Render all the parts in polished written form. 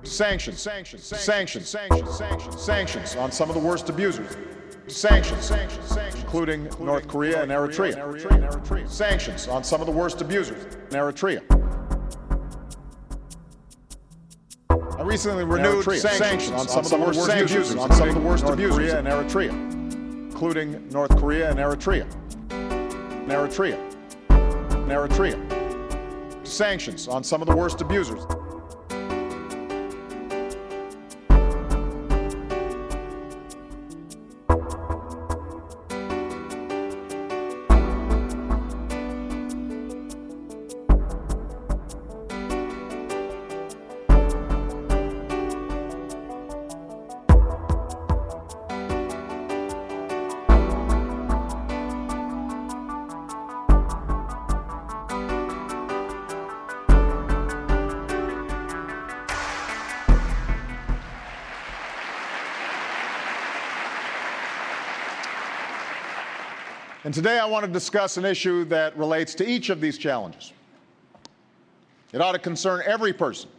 Sanctions on some of the worst abusers. Sanctions, including North Korea and Eritrea. Sanctions on some of the worst abusers in Eritrea. I recently renewed sanctions on some of the worst abusers on some of the worst abusers in Eritrea, including North Korea and Eritrea. Sanctions on some of the worst abusers. And today I want to discuss an issue that relates to each of these challenges. It ought to concern every person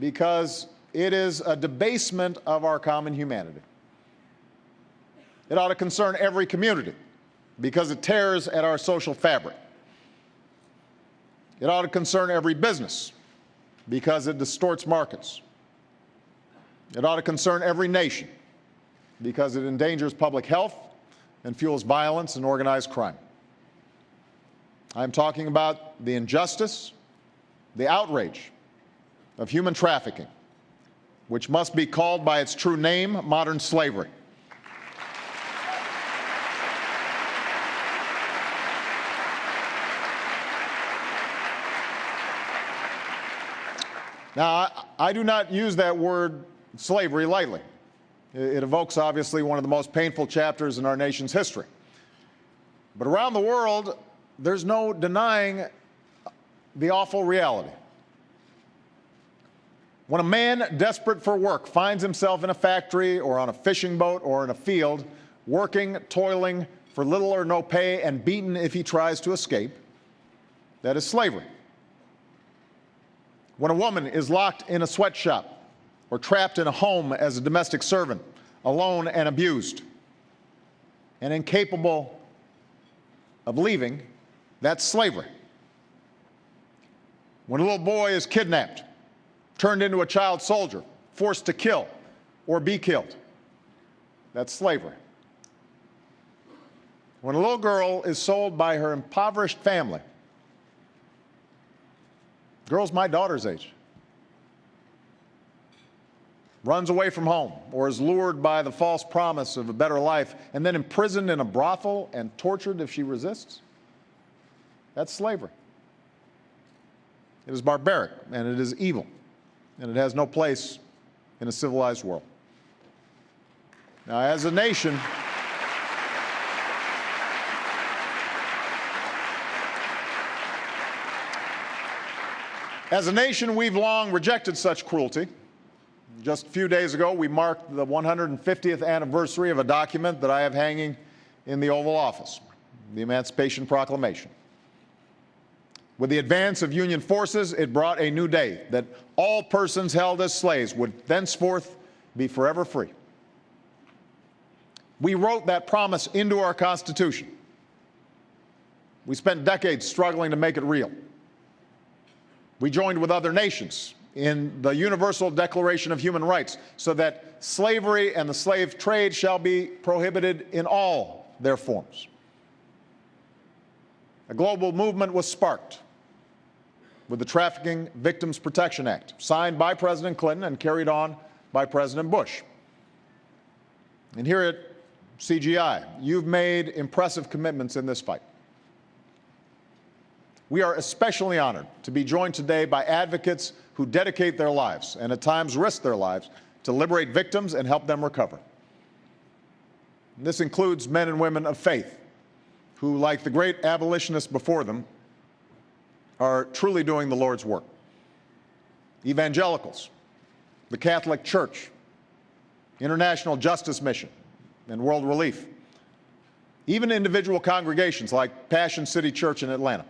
because it is a debasement of our common humanity. It ought to concern every community because it tears at our social fabric. It ought to concern every business because it distorts markets. It ought to concern every nation because it endangers public health and fuels violence and organized crime. I'm talking about the injustice, the outrage of human trafficking, which must be called by its true name, modern slavery. Now, I do not use that word slavery lightly. It evokes, obviously, one of the most painful chapters in our nation's history. But around the world, there's no denying the awful reality. When a man desperate for work finds himself in a factory or on a fishing boat or in a field, working, toiling for little or no pay and beaten if he tries to escape, that is slavery. When a woman is locked in a sweatshop or trapped in a home as a domestic servant, alone and abused, and incapable of leaving, that's slavery. When a little boy is kidnapped, turned into a child soldier, forced to kill or be killed, that's slavery. When a little girl is sold by her impoverished family, girls my daughter's age, runs away from home or is lured by the false promise of a better life and then imprisoned in a brothel and tortured if she resists, that's slavery. It is barbaric and it is evil, and it has no place in a civilized world. Now, as a nation, we've long rejected such cruelty. Just a few days ago, we marked the 150th anniversary of a document that I have hanging in the Oval Office, the Emancipation Proclamation. With the advance of Union forces, it brought a new day, that all persons held as slaves would thenceforth be forever free. We wrote that promise into our Constitution. We spent decades struggling to make it real. We joined with other nations in the Universal Declaration of Human Rights so that slavery and the slave trade shall be prohibited in all their forms. A global movement was sparked with the Trafficking Victims Protection Act, signed by President Clinton and carried on by President Bush. And here at CGI, you've made impressive commitments in this fight. We are especially honored to be joined today by advocates who dedicate their lives and at times risk their lives to liberate victims and help them recover. And this includes men and women of faith who, like the great abolitionists before them, are truly doing the Lord's work. Evangelicals, the Catholic Church, International Justice Mission, and World Relief. Even individual congregations like Passion City Church in Atlanta.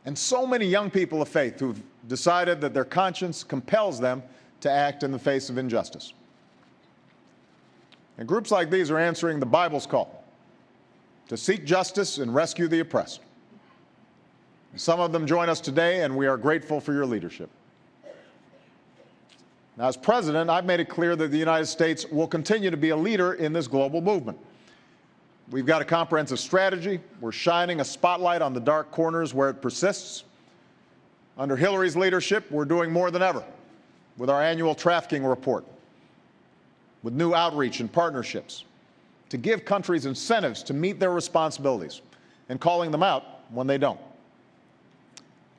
And so many young people of faith who've decided that their conscience compels them to act in the face of injustice. And groups like these are answering the Bible's call to seek justice and rescue the oppressed. Some of them join us today, and we are grateful for your leadership. Now, as president, I've made it clear that the United States will continue to be a leader in this global movement. We've got a comprehensive strategy. We're shining a spotlight on the dark corners where it persists. Under Hillary's leadership, we're doing more than ever with our annual trafficking report, with new outreach and partnerships, to give countries incentives to meet their responsibilities and calling them out when they don't.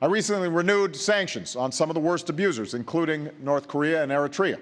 I recently renewed sanctions on some of the worst abusers, including North Korea and Eritrea.